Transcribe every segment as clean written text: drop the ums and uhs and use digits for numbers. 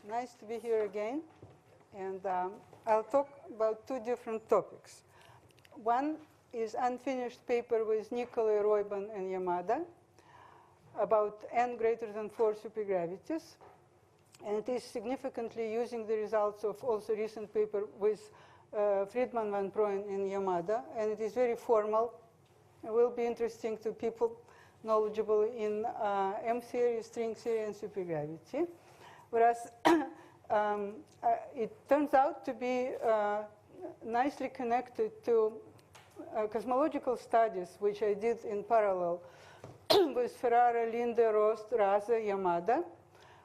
Nice to be here again. And I'll talk about two different topics. One is unfinished paper with Nicolai, Royban, and Yamada about n greater than 4 supergravities. And it is significantly using the results of also recent paper with Friedman, Van Prooyen, and Yamada. And it is very formal. It will be interesting to people knowledgeable in M theory, string theory, and supergravity. Whereas it turns out to be nicely connected to cosmological studies, which I did in parallel with Ferrara, Linde, Rost, Rase, Yamada,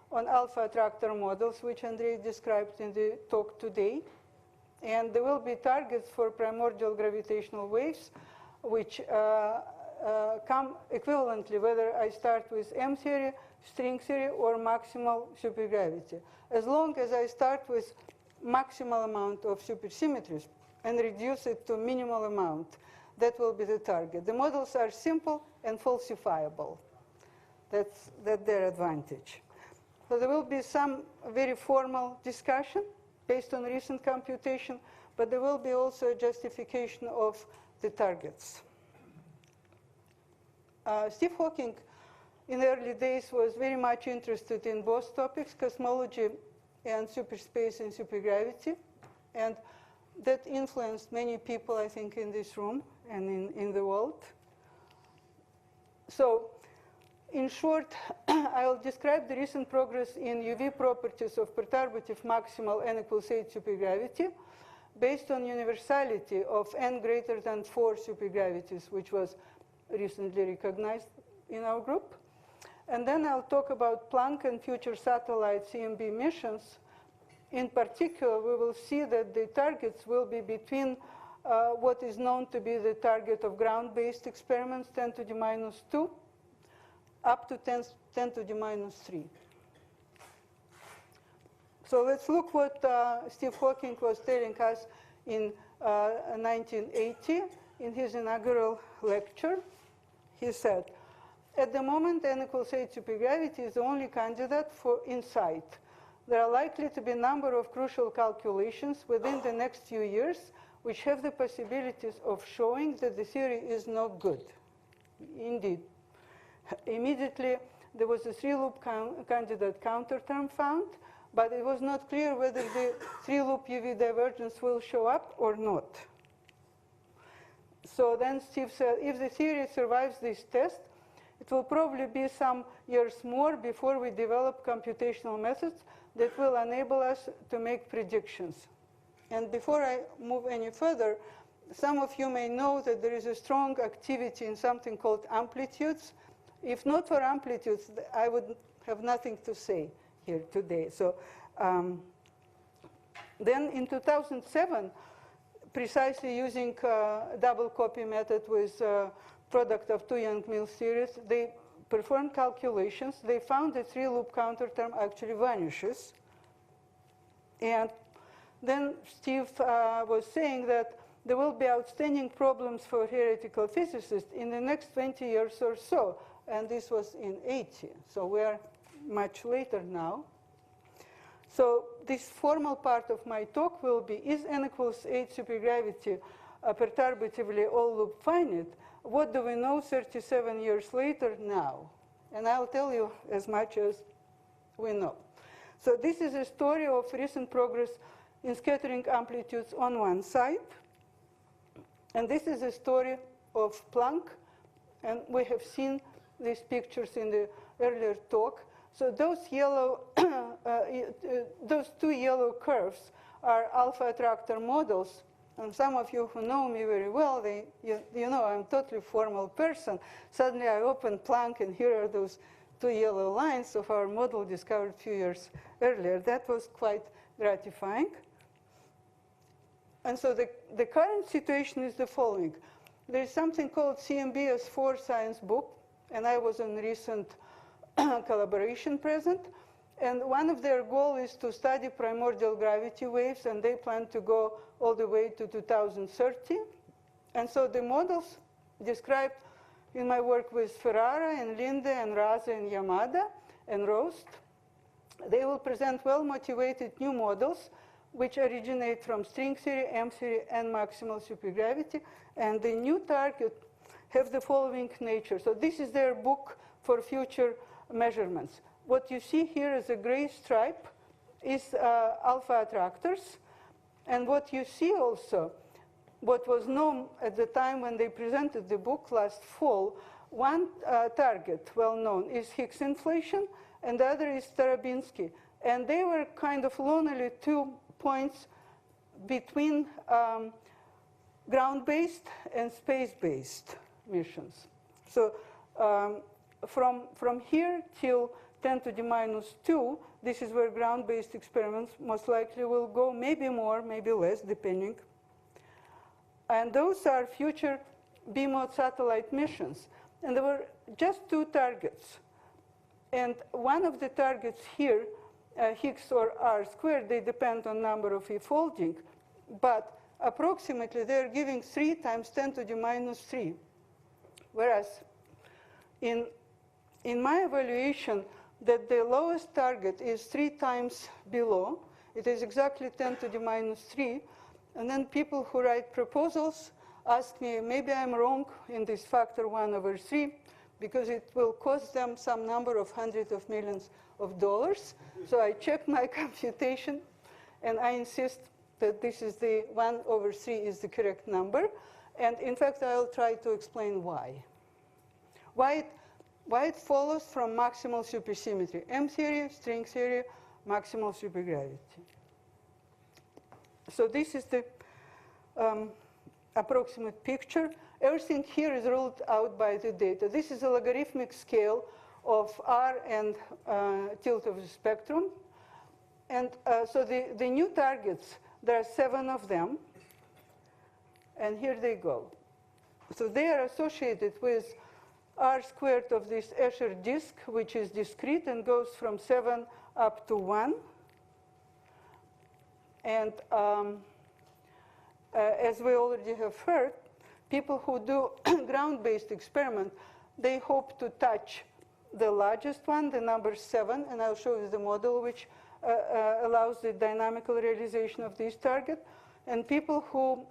on alpha attractor models, which Andrei described in the talk today. And there will be targets for primordial gravitational waves, which come equivalently, whether I start with M theory, string theory, or maximal supergravity. As long as I start with maximal amount of supersymmetries and reduce it to minimal amount, that will be the target. The models are simple and falsifiable. That's their advantage. So there will be some very formal discussion based on recent computation, but there will be also a justification of the targets. Steve Hawking, in the early days, was very much interested in both topics, cosmology and superspace and supergravity. And that influenced many people, I think, in this room and in the world. So, in short, I'll describe the recent progress in UV properties of perturbative maximal n equals 8 supergravity based on universality of n greater than 4 supergravities, which was recently recognized in our group. And then I'll talk about Planck and future satellite CMB missions. In particular, we will see that the targets will be between what is known to be the target of ground-based experiments, 10 to the minus 2, up to 10 to the minus 3. So let's look what Steve Hawking was telling us in 1980 in his inaugural lecture. He said, at the moment, n equals 8 supergravity is the only candidate for insight. There are likely to be a number of crucial calculations within the next few years which have the possibilities of showing that the theory is not good. Indeed. Immediately, there was a 3-loop candidate counterterm found, but it was not clear whether the 3-loop UV divergence will show up or not. So then Steve said, if the theory survives this test, it will probably be some years more before we develop computational methods that will enable us to make predictions. And before I move any further, some of you may know that there is a strong activity in something called amplitudes. If not for amplitudes, I would have nothing to say here today. So then in 2007, precisely using double copy method with product of two Young-Mills series, they performed calculations. They found the 3-loop counterterm actually vanishes. And then Steve was saying that there will be outstanding problems for theoretical physicists in the next 20 years or so. And this was in 80. So we're much later now. So this formal part of my talk will be, is n equals 8 supergravity perturbatively all-loop finite? What do we know 37 years later now? And I'll tell you as much as we know. So this is a story of recent progress in scattering amplitudes on one side. And this is a story of Planck. And we have seen these pictures in the earlier talk. So those yellow, those two yellow curves are alpha attractor models. And some of you who know me very well, you know I'm a totally formal person. Suddenly I open Planck, and here are those two yellow lines of our model discovered a few years earlier. That was quite gratifying. And so the current situation is the following. There is something called CMBS4 science book, and I was in recent collaboration present. And one of their goals is to study primordial gravity waves, and they plan to go all the way to 2030. And so the models described in my work with Ferrara and Linde and Rase and Yamada and Rost They will present well-motivated new models which originate from string theory, M theory, and maximal supergravity. And the new target have the following nature. So this is their book for future measurements. What you see here is a gray stripe is alpha attractors. And what you see also, what was known at the time when they presented the book last fall, one target, well known, is Higgs inflation, and the other is Tarabinsky. And they were kind of lonely 2 points between ground-based and space-based missions. So from here till 10 to the minus 2, this is where ground-based experiments most likely will go, maybe more, maybe less, depending. And those are future B-mode satellite missions. And there were just 2 targets. And one of the targets here, Higgs or R squared, they depend on number of e-folding, but approximately they're giving 3 times 10 to the minus 3. Whereas in my evaluation, that the lowest target is 3 times below. It is exactly 10 to the minus 3. And then people who write proposals ask me, maybe I'm wrong in this factor 1/3, because it will cost them some number of hundreds of millions of dollars. So I checked my computation, and I insist that this is the 1/3 is the correct number. And in fact, I'll try to explain why. Why it follows from maximal supersymmetry. M theory, string theory, maximal supergravity. So this is the approximate picture. Everything here is ruled out by the data. This is a logarithmic scale of R and tilt of the spectrum. And so the new targets, there are 7 of them. And here they go. So they are associated with R squared of this Escher disk, which is discrete and goes from 7 up to 1. And as we already have heard, people who do ground-based experiment, they hope to touch the largest one, the number 7, and I'll show you the model which allows the dynamical realization of this target. And people who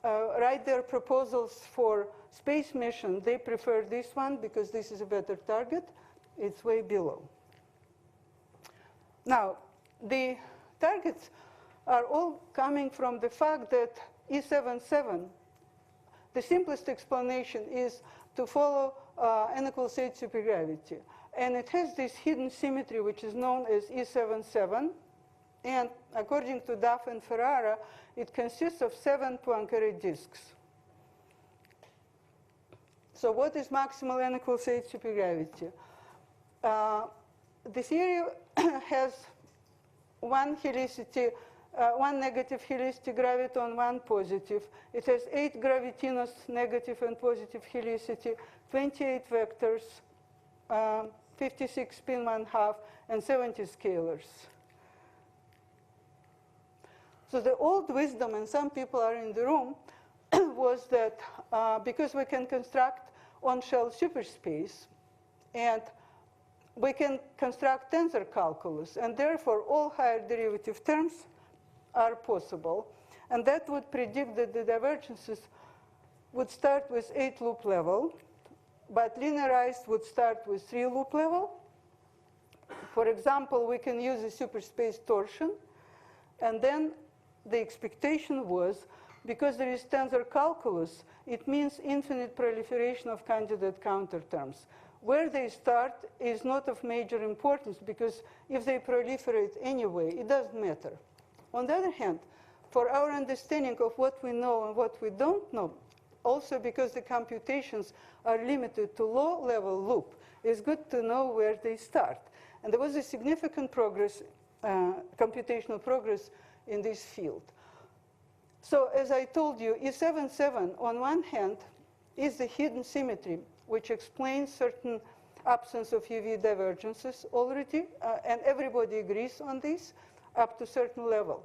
write their proposals for space mission, they prefer this one because this is a better target. It's way below. Now, the targets are all coming from the fact that E77, the simplest explanation is to follow n equals 8 supergravity. And it has this hidden symmetry, which is known as E77. And according to Duff and Ferrara, it consists of 7 Poincare disks. So what is maximal n equals 8 supergravity? The theory has one helicity, one negative helicity graviton, one positive. It has 8 gravitinous negative and positive helicity, 28 vectors, 56 spin 1/2, and 70 scalars. So the old wisdom, and some people are in the room, was that because we can construct on-shell superspace, and we can construct tensor calculus, and therefore all higher derivative terms are possible. And that would predict that the divergences would start with 8 loop level, but linearized would start with 3 loop level. For example, we can use a superspace torsion, and then the expectation was, because there is tensor calculus, it means infinite proliferation of candidate counter terms. Where they start is not of major importance, because if they proliferate anyway, it doesn't matter. On the other hand, for our understanding of what we know and what we don't know, also because the computations are limited to low-level loop, it's good to know where they start. And there was a significant progress, computational progress in this field. So as I told you, E77, on one hand, is the hidden symmetry, which explains certain absence of UV divergences already, and everybody agrees on this up to a certain level.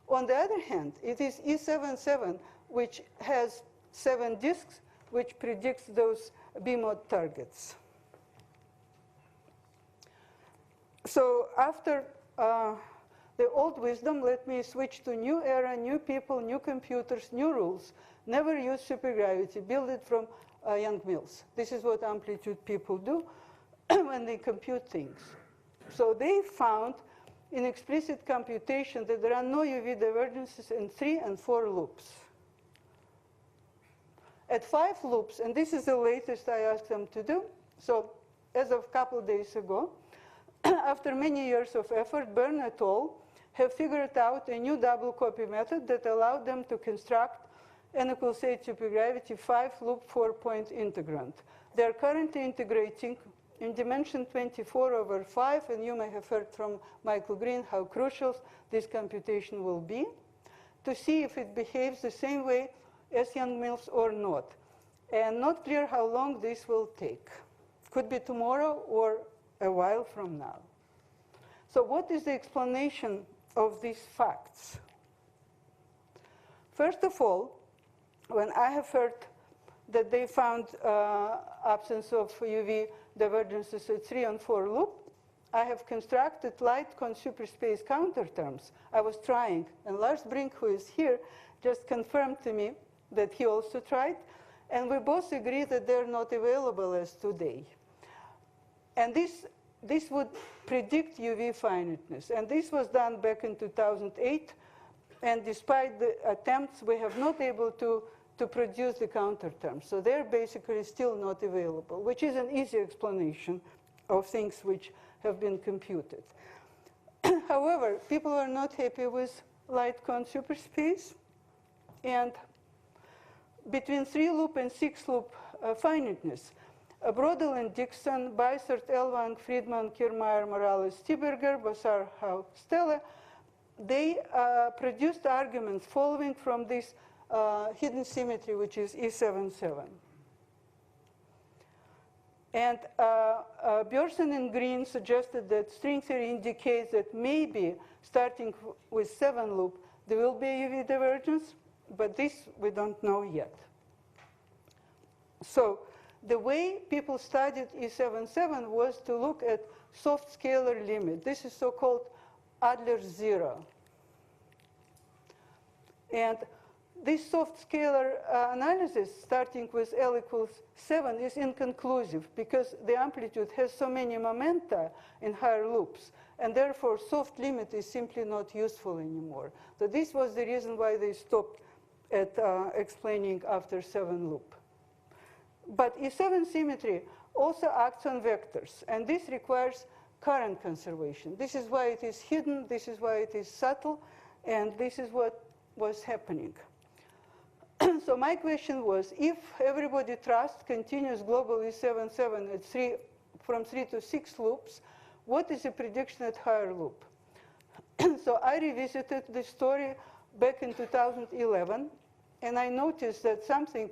On the other hand, it is E77, which has 7 disks, which predicts those B-mode targets. So after the old wisdom, let me switch to new era, new people, new computers, new rules. Never use supergravity. Build it from Young Mills. This is what amplitude people do when they compute things. So they found in explicit computation that there are no UV divergences in 3 and 4 loops. At 5 loops, and this is the latest I asked them to do, so as of a couple days ago, after many years of effort, Byrne et al. Have figured out a new double copy method that allowed them to construct n equals 8 supergravity 5-loop 4-point integrand. They are currently integrating in dimension 24 over 5, and you may have heard from Michael Green how crucial this computation will be, to see if it behaves the same way as Young Mills or not. And not clear how long this will take. Could be tomorrow or a while from now. So what is the explanation of these facts? First of all, when I have heard that they found absence of UV divergences at 3 and 4 loop, I have constructed light con superspace counterterms. I was trying, and Lars Brink, who is here, just confirmed to me that he also tried, and we both agree that they're not available as today. And this would predict UV finiteness, and this was done back in 2008, and despite the attempts, we have not able to produce the counterterms. So they're basically still not available, which is an easy explanation of things which have been computed. However, people are not happy with light con superspace, and between 3-loop and 6-loop finiteness, Brodel and Dixon, Bysert, Elwang, Friedman, Kiermaier, Morales, Stieberger, Basar, Howe, Stella, they produced arguments following from this hidden symmetry, which is E77. And Bjorsen and Green suggested that string theory indicates that maybe starting with 7-loop, there will be a UV divergence, but this we don't know yet. So the way people studied E77 was to look at soft scalar limit. This is so-called Adler's zero. And this soft scalar analysis, starting with L equals 7, is inconclusive because the amplitude has so many momenta in higher loops, and therefore soft limit is simply not useful anymore. So this was the reason why they stopped at explaining after 7-loop. But E7 symmetry also acts on vectors, and this requires current conservation. This is why it is hidden, this is why it is subtle, and this is what was happening. So my question was, if everybody trusts continuous global E77 at from 3 to 6 loops, what is the prediction at higher loop? So I revisited the story back in 2011, and I noticed that something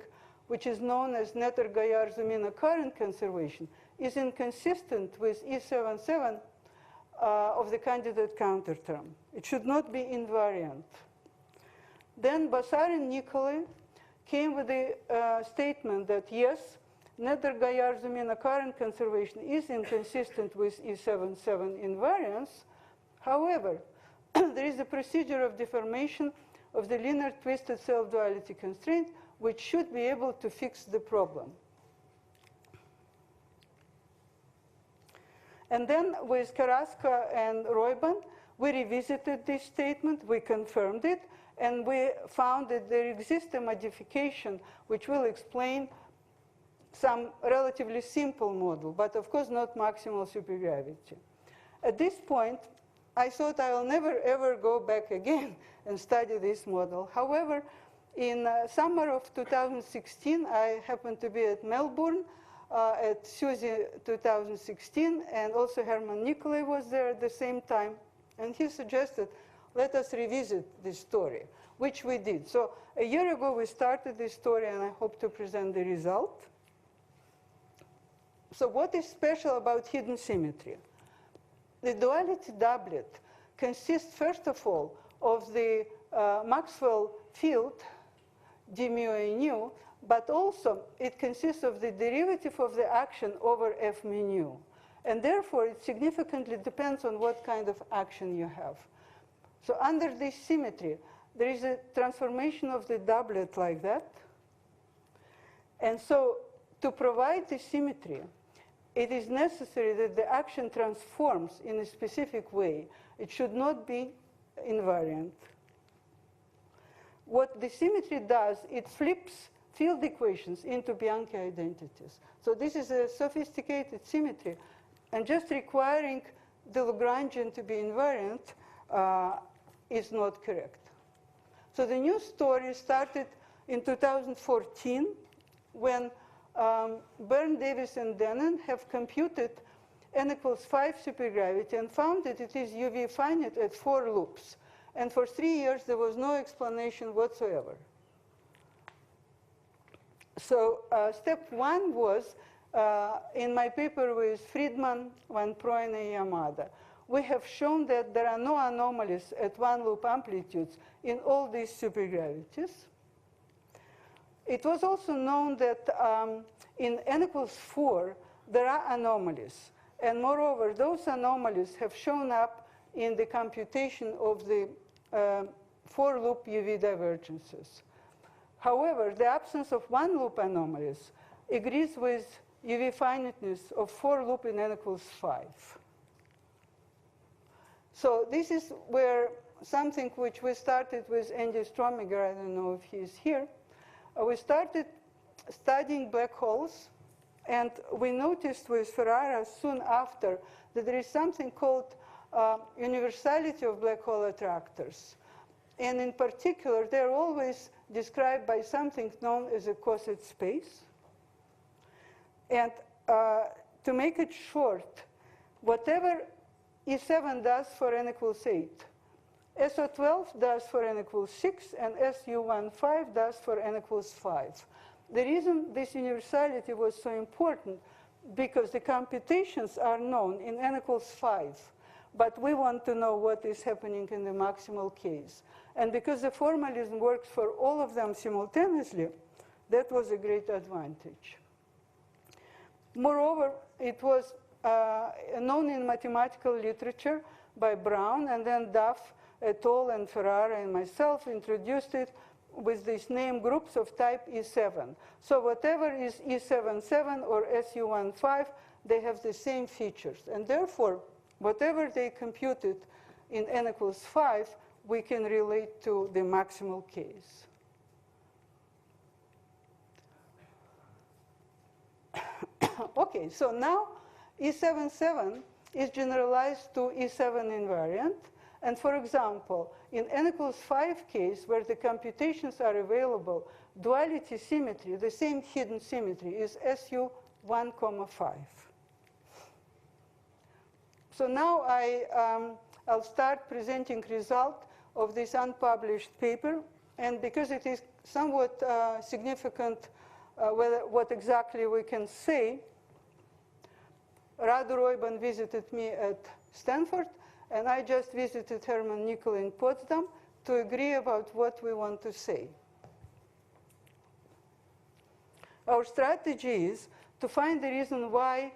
which is known as Netter-Gaillard-Zumina current conservation is inconsistent with E77 of the candidate counterterm. It should not be invariant. Then Basar and Nicolai came with a statement that yes, Netter-Gaillard-Zumina current conservation is inconsistent with E77 invariance. However, there is a procedure of deformation of the linear twisted self-duality constraint, which should be able to fix the problem. And then with Carrasco and Royban, we revisited this statement, we confirmed it, and we found that there exists a modification which will explain some relatively simple model, but of course not maximal supergravity. At this point, I thought I will never ever go back again and study this model. However, in summer of 2016, I happened to be at Melbourne at SUSY 2016, and also Herman Nicolai was there at the same time, and he suggested, let us revisit this story, which we did. So a year ago, we started this story, and I hope to present the result. So what is special about hidden symmetry? The duality doublet consists, first of all, of the Maxwell field, d mu a nu, but also it consists of the derivative of the action over f mu nu. And therefore, it significantly depends on what kind of action you have. So under this symmetry, there is a transformation of the doublet like that. And so to provide the symmetry, it is necessary that the action transforms in a specific way. It should not be invariant. What the symmetry does, it flips field equations into Bianchi identities. So this is a sophisticated symmetry. And just requiring the Lagrangian to be invariant is not correct. So the new story started in 2014 when Byrne, Davis, and Denon have computed n equals 5 supergravity and found that it is UV finite at 4 loops. And for 3 years, there was no explanation whatsoever. So step 1 was, in my paper with Friedman, Van Proyen, and Yamada, we have shown that there are no anomalies at one-loop amplitudes in all these supergravities. It was also known that in n equals 4, there are anomalies. And moreover, those anomalies have shown up in the computation of the 4-loop UV divergences. However, the absence of one-loop anomalies agrees with UV finiteness of 4-loop in n equals 5. So this is where something which we started with Andy Stromiger, I don't know if he's here. We started studying black holes, and we noticed with Ferrara soon after that there is something called universality of black hole attractors. And in particular, they're always described by something known as a coset space. And to make it short, whatever E7 does for n equals 8, SO12 does for n equals 6, and SU15 does for n equals 5. The reason this universality was so important, because the computations are known in n equals 5, but we want to know what is happening in the maximal case. And because the formalism works for all of them simultaneously, that was a great advantage. Moreover, it was known in mathematical literature by Brown, and then Duff et al. And Ferrara and myself introduced it with these name groups of type E7. So whatever is E77 or SU15, they have the same features. And therefore, whatever they computed in n equals 5, we can relate to the maximal case. Okay, so now E77 is generalized to E7 invariant. And for example, in n equals 5 case, where the computations are available, duality symmetry, the same hidden symmetry, is SU1,5. So now I'll start presenting result of this unpublished paper. And because it is somewhat significant what exactly we can say, Radu Roiban visited me at Stanford, and I just visited Herman Nickel in Potsdam to agree about what we want to say. Our strategy is to find the reason why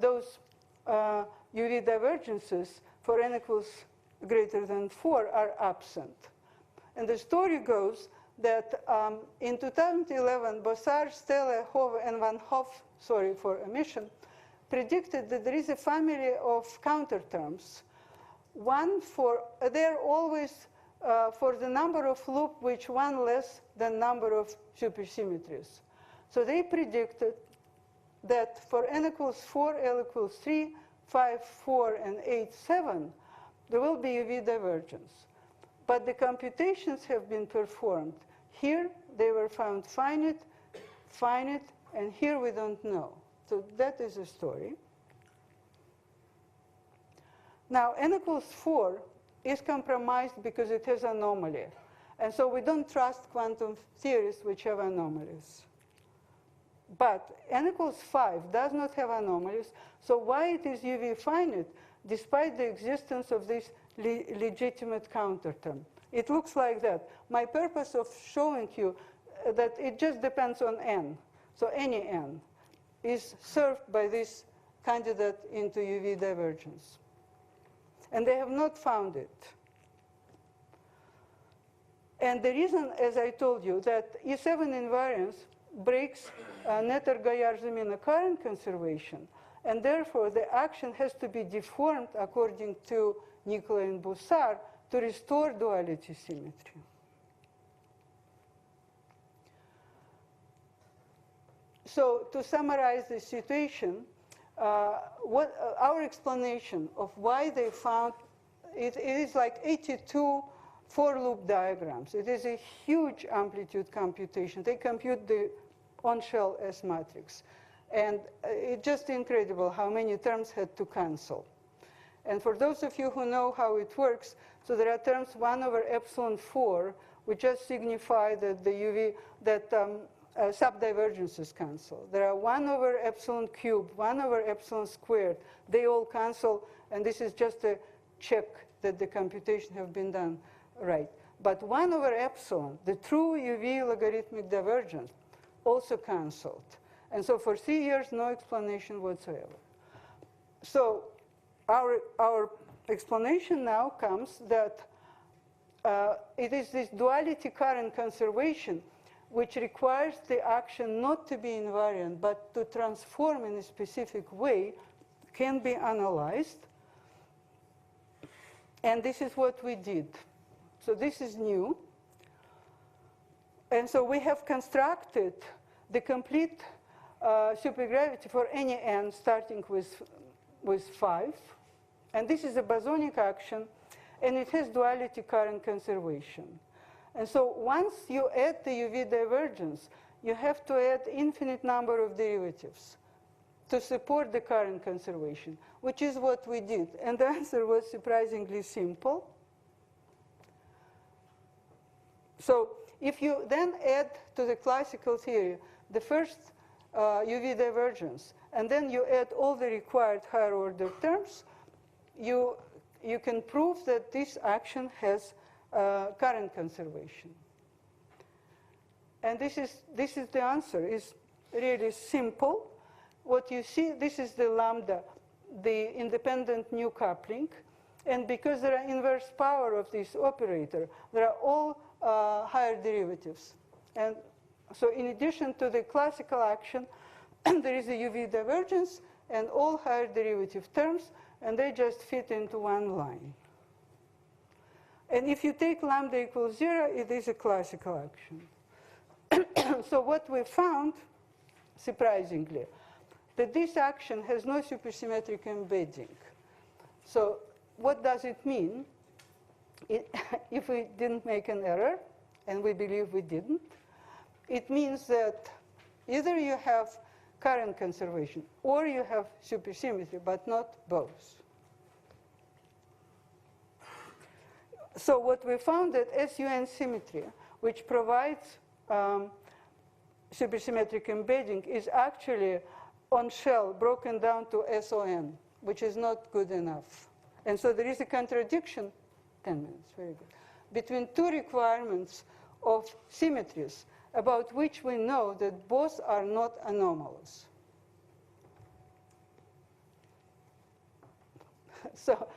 those UV divergences for n equals greater than 4 are absent. And the story goes that in 2011, Bossard, Stelle, Hove, and Van Hoff, sorry for omission, predicted that there is a family of counterterms. One for, they're always for the number of loop which one less than number of supersymmetries. So they predicted that for n equals 4, L equals 3, 5, 4, and 8, 7, there will be UV divergence. But the computations have been performed. Here, they were found finite, finite, and here we don't know. So that is the story. Now, n equals 4 is compromised because it has anomaly. And so we don't trust quantum theories which have anomalies. But n equals 5 does not have anomalies, so why it is UV finite, despite the existence of this legitimate counterterm? It looks like that. My purpose of showing you that it just depends on n, so any n, is served by this candidate into UV divergence. And they have not found it. And the reason, as I told you, that E7 invariance breaks Netter-Gaillard-Zemina current conservation, and therefore the action has to be deformed according to Nicolai and Bussard to restore duality symmetry. So to summarize the situation, our explanation of why they found it is like 82 for-loop diagrams. It is a huge amplitude computation. They compute the on-shell S matrix. And it's just incredible how many terms had to cancel. And for those of you who know how it works, so there are terms 1 over epsilon 4, which just signify that the UV, that subdivergences cancel. There are 1 over epsilon cubed, 1 over epsilon squared. They all cancel, and this is just a check that the computation have been done right. But 1 over epsilon, the true UV logarithmic divergence, also canceled. And so for 3 years, no explanation whatsoever. So our explanation now comes that it is this duality current conservation which requires the action not to be invariant, but to transform in a specific way, can be analyzed. And this is what we did. So this is new. And so we have constructed the complete supergravity for any n starting with 5. And this is a bosonic action, and it has duality current conservation. And so once you add the UV divergence, you have to add infinite number of derivatives to support the current conservation, which is what we did. And the answer was surprisingly simple. So if you then add to the classical theory the first UV divergence, and then you add all the required higher order terms, you can prove that this action has current conservation. And this is the answer. It's really simple. What you see, this is the lambda, the independent new coupling. And because there are inverse power of this operator, there are all higher derivatives. And so in addition to the classical action, there is a UV divergence and all higher derivative terms, and they just fit into one line. And if you take lambda equals 0, it is a classical action. So what we found, surprisingly, that this action has no supersymmetric embedding. So what does it mean? If we didn't make an error, and we believe we didn't, it means that either you have current conservation or you have supersymmetry, but not both. So what we found that SUN symmetry, which provides supersymmetric embedding, is actually on shell broken down to SON, which is not good enough. And so there is a contradiction, 10 minutes, very good, between two requirements of symmetries about which we know that both are not anomalous. So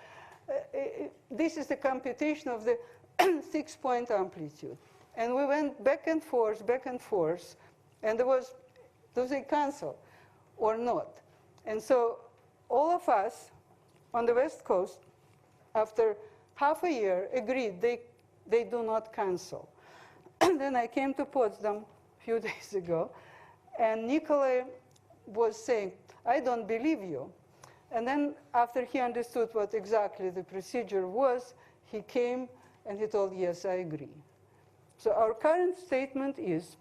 this is the computation of the 6-point amplitude. And we went back and forth, and there was, do they cancel or not? And so all of us on the West Coast, after half a year, agreed they do not cancel. And then I came to Potsdam a few days ago, and Nicolai was saying, I don't believe you. And then after he understood what exactly the procedure was, he came and he told, yes, I agree. So our current statement is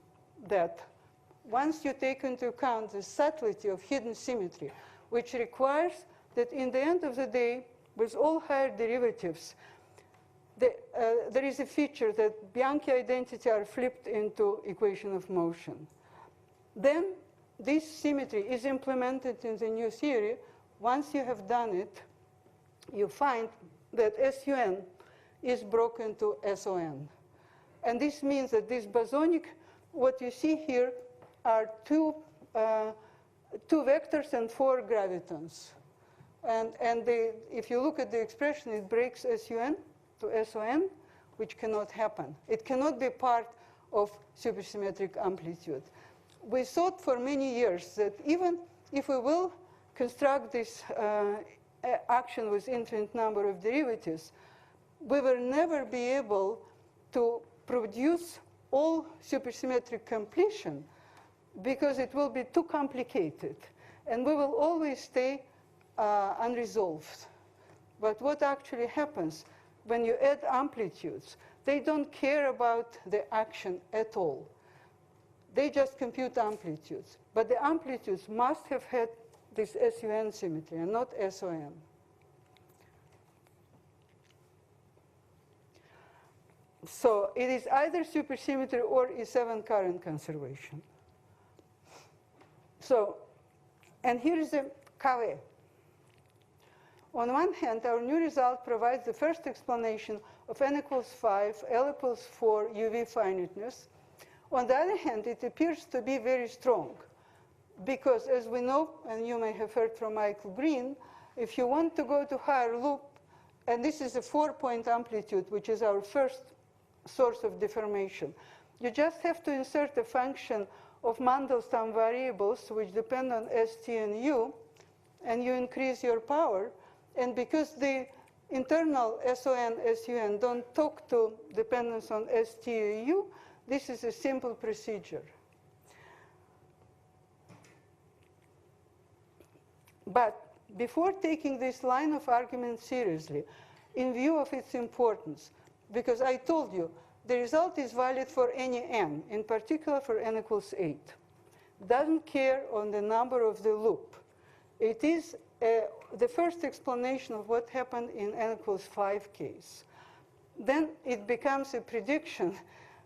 that once you take into account the subtlety of hidden symmetry, which requires that in the end of the day, with all higher derivatives, there is a feature that Bianchi identity are flipped into equation of motion. Then this symmetry is implemented in the new theory. Once you have done it, you find that SUN is broken to SON. And this means that this bosonic, what you see here are two 2 vectors and 4 gravitons. And if you look at the expression, it breaks SUN to SON, which cannot happen. It cannot be part of supersymmetric amplitude. We thought for many years that even if we will construct this action with infinite number of derivatives, we will never be able to produce all supersymmetric completion because it will be too complicated. And we will always stay unresolved. But what actually happens when you add amplitudes? They don't care about the action at all. They just compute amplitudes. But the amplitudes must have had this SUN symmetry and not SON. So it is either supersymmetry or E7 current conservation. So, and here is the caveat. On one hand, our new result provides the first explanation of n equals 5, L equals 4 UV finiteness. On the other hand, it appears to be very strong because, as we know, and you may have heard from Michael Green, if you want to go to higher loop, and this is a 4-point amplitude, which is our first source of deformation, you just have to insert a function of Mandelstam variables which depend on ST and U, and you increase your power. And because the internal SON, SUN don't talk to dependence on ST or U, this is a simple procedure. But before taking this line of argument seriously, in view of its importance, because I told you, the result is valid for any n, in particular for n equals 8. Doesn't care on the number of the loop. It is the first explanation of what happened in n equals 5 case. Then it becomes a prediction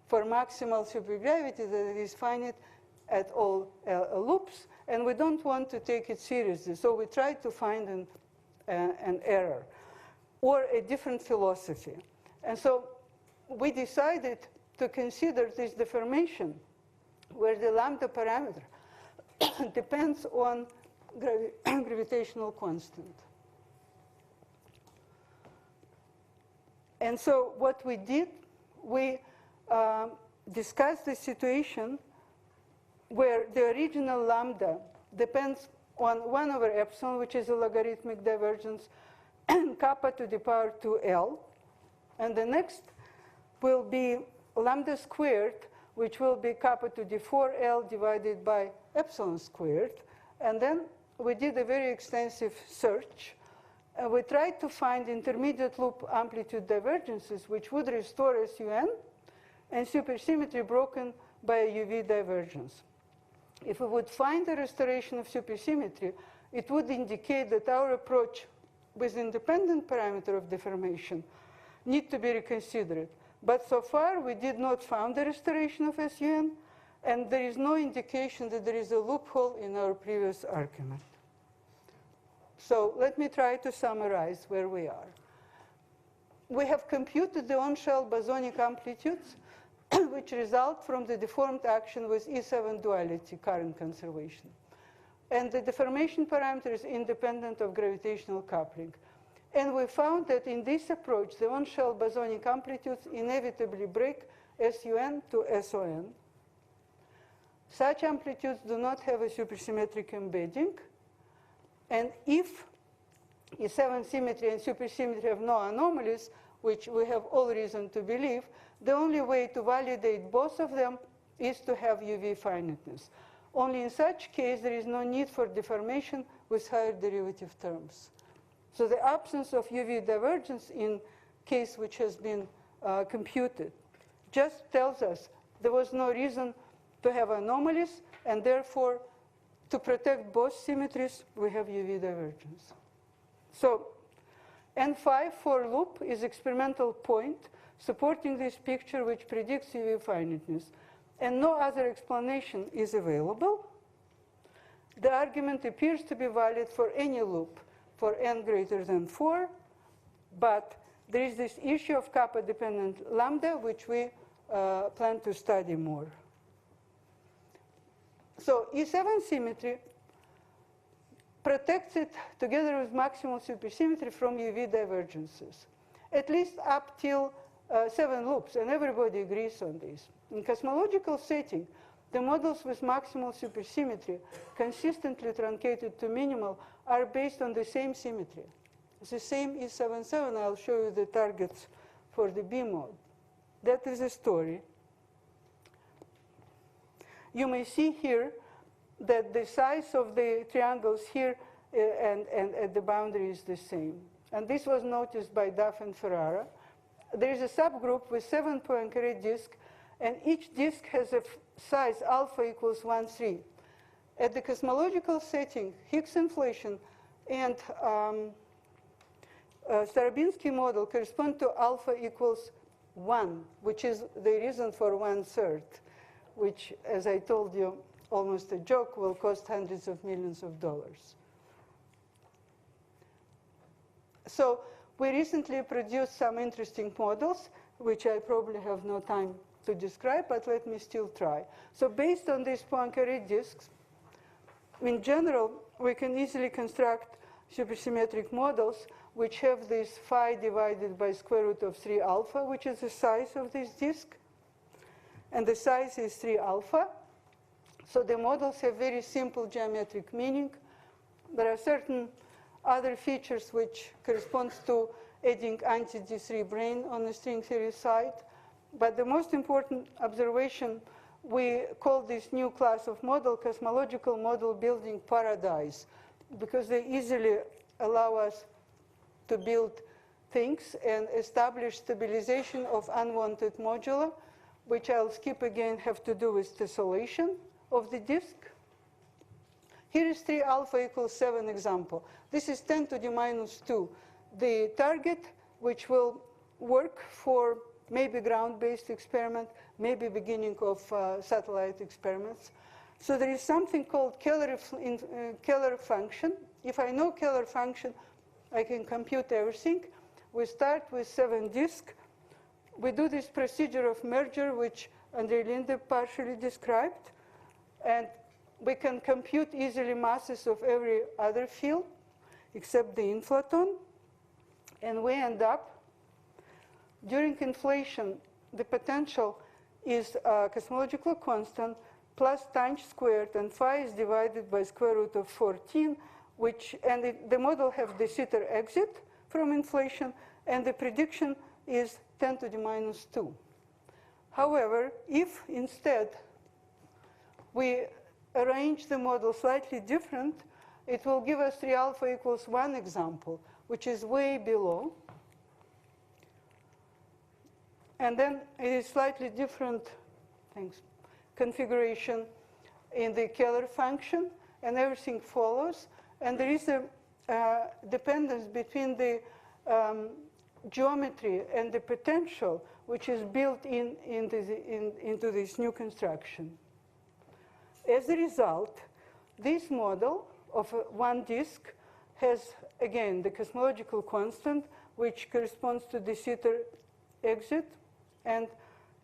for maximal supergravity that it is finite at all loops, and we don't want to take it seriously. So we try to find an error or a different philosophy. And so we decided to consider this deformation where the lambda parameter depends on gravitational constant. And so what we did, we discussed the situation where the original lambda depends on 1 over epsilon, which is a logarithmic divergence, and kappa to the power 2L. And the next will be lambda squared, which will be kappa to the 4L divided by epsilon squared. And then we did a very extensive search. And we tried to find intermediate loop amplitude divergences, which would restore SUN and supersymmetry broken by a UV divergence. If we would find a restoration of supersymmetry, it would indicate that our approach with independent parameter of deformation need to be reconsidered. But so far, we did not find the restoration of SUN, and there is no indication that there is a loophole in our previous argument. So let me try to summarize where we are. We have computed the on-shell bosonic amplitudes which result from the deformed action with E7 duality current conservation. And the deformation parameter is independent of gravitational coupling. And we found that in this approach, the on-shell bosonic amplitudes inevitably break SUN to SON. Such amplitudes do not have a supersymmetric embedding. And if E7 symmetry and supersymmetry have no anomalies, which we have all reason to believe, the only way to validate both of them is to have UV finiteness. Only in such case, there is no need for deformation with higher derivative terms. So the absence of UV divergence in case which has been computed just tells us there was no reason to have anomalies, and therefore, to protect both symmetries, we have UV divergence. So N5 for loop is experimental point supporting this picture which predicts UV finiteness, and no other explanation is available. The argument appears to be valid for any loop for n greater than 4, but there is this issue of kappa-dependent lambda, which we plan to study more. So E7 symmetry protects it together with maximal supersymmetry from UV divergences, at least up till 7 loops, and everybody agrees on this. In cosmological setting, the models with maximal supersymmetry, consistently truncated to minimal, are based on the same symmetry. The same E77, I'll show you the targets for the B mode. That is the story. You may see here that the size of the triangles here and at the boundary is the same. And this was noticed by Duff and Ferrara. There is a subgroup with 7 Poincaré disks, and each disk has a size alpha equals 1,3. At the cosmological setting, Higgs inflation and Starobinsky model correspond to alpha equals 1, which is the reason for 1/3, which, as I told you, almost a joke, will cost hundreds of millions of dollars. So we recently produced some interesting models, which I probably have no time to describe, but let me still try. So based on these Poincaré disks, in general, we can easily construct supersymmetric models which have this phi divided by square root of 3 alpha, which is the size of this disk. And the size is 3 alpha. So the models have very simple geometric meaning. There are certain other features which correspond to adding anti-D3 brane on the string theory side. But the most important observation, we call this new class of model cosmological model building paradise, because they easily allow us to build things and establish stabilization of unwanted moduli, which I'll skip again, have to do with tessellation of the disk. Here is 3 alpha equals 7 example. This is 10 to the minus 2. The target, which will work for maybe ground-based experiment, maybe beginning of satellite experiments. So there is something called Keller function. If I know Keller function, I can compute everything. We start with 7 disks. We do this procedure of merger, which Andre Linde partially described. And we can compute easily masses of every other field, except the inflaton. And we end up, during inflation, the potential is a cosmological constant plus tanh squared, and phi is divided by square root of 14, the model have de Sitter exit from inflation, and the prediction is 10 to the minus 2. However, if instead we arrange the model slightly different, it will give us 3 alpha equals 1 example, which is way below. And then it is slightly different configuration in the Keller function, and everything follows. And there is a dependence between the geometry and the potential, which is built into this new construction. As a result, this model of one disk has, again, the cosmological constant, which corresponds to the Sitter exit, and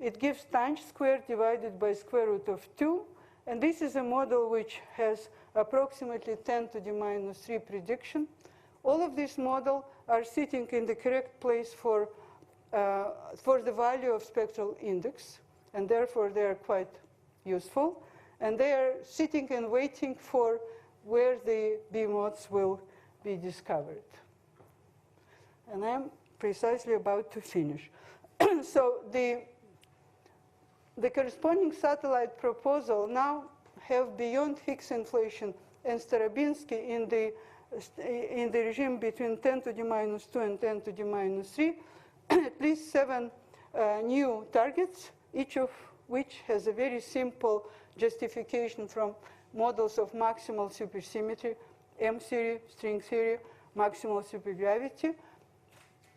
it gives tanh squared divided by square root of 2. And this is a model which has approximately 10 to the minus 3 prediction. All of these models are sitting in the correct place for the value of spectral index, and therefore they are quite useful. And they are sitting and waiting for where the B modes will be discovered. And I'm precisely about to finish. So the corresponding satellite proposal now have beyond Higgs inflation and Starobinsky in the regime between 10 to the minus 2 and 10 to the minus 3, at least 7 new targets, each of which has a very simple justification from models of maximal supersymmetry, M theory, string theory, maximal supergravity,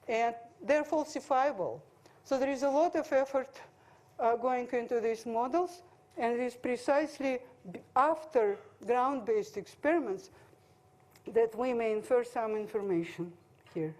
and they're falsifiable. So there is a lot of effort going into these models, and it is precisely after ground-based experiments that we may infer some information here.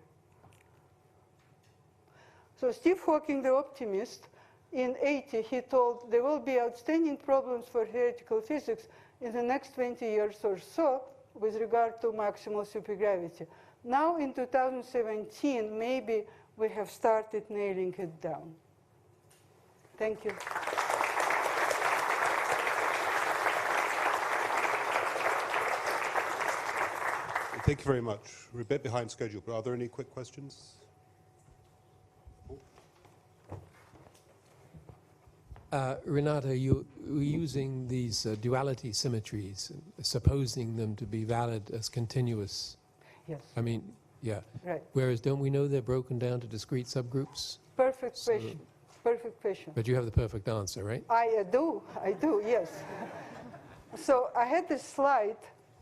So Steve Hawking, the optimist, in 80, he told there will be outstanding problems for theoretical physics in the next 20 years or so, with regard to maximal supergravity. Now in 2017, maybe we have started nailing it down. Thank you. Thank you very much. We're a bit behind schedule, but are there any quick questions? Renata, you're using these duality symmetries, supposing them to be valid as continuous. Yes. I mean, yeah. Right. Whereas don't we know they're broken down to discrete subgroups? Perfect question. Perfect question. But you have the perfect answer, right? I do, yes. So I had this slide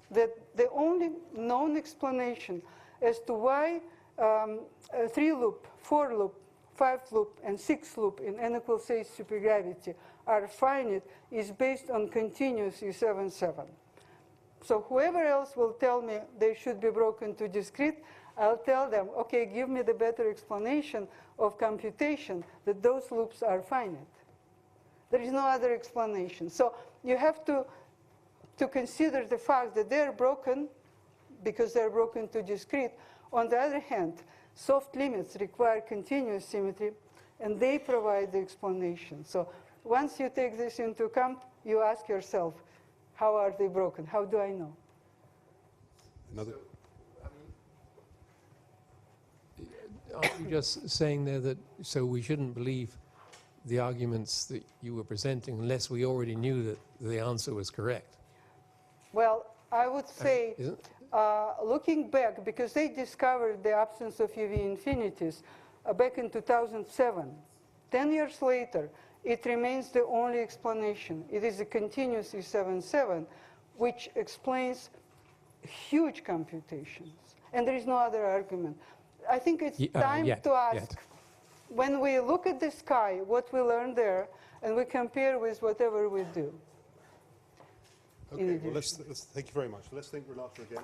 that the only known explanation as to why 3-loop, 4-loop, 5-loop, and 6-loop in n=8 supergravity are finite is based on continuous E7-7. So whoever else will tell me they should be broken to discrete, I'll tell them, okay, give me the better explanation of computation that those loops are finite. There is no other explanation. So you have to consider the fact that they're broken because they're broken to discrete. On the other hand, soft limits require continuous symmetry, and they provide the explanation. So once you take this into account, you ask yourself, how are they broken? How do I know? Another? Aren't you just saying there that, so we shouldn't believe the arguments that you were presenting unless we already knew that the answer was correct? Well, I would say, looking back, because they discovered the absence of UV infinities back in 2007, 10 years later, it remains the only explanation. It is a continuous E7-7, which explains huge computations. And there is no other argument. I think it's time to ask, when we look at the sky, what we learn there, and we compare with whatever we do. Okay, well, let's thank you very much. Let's thank Renata again.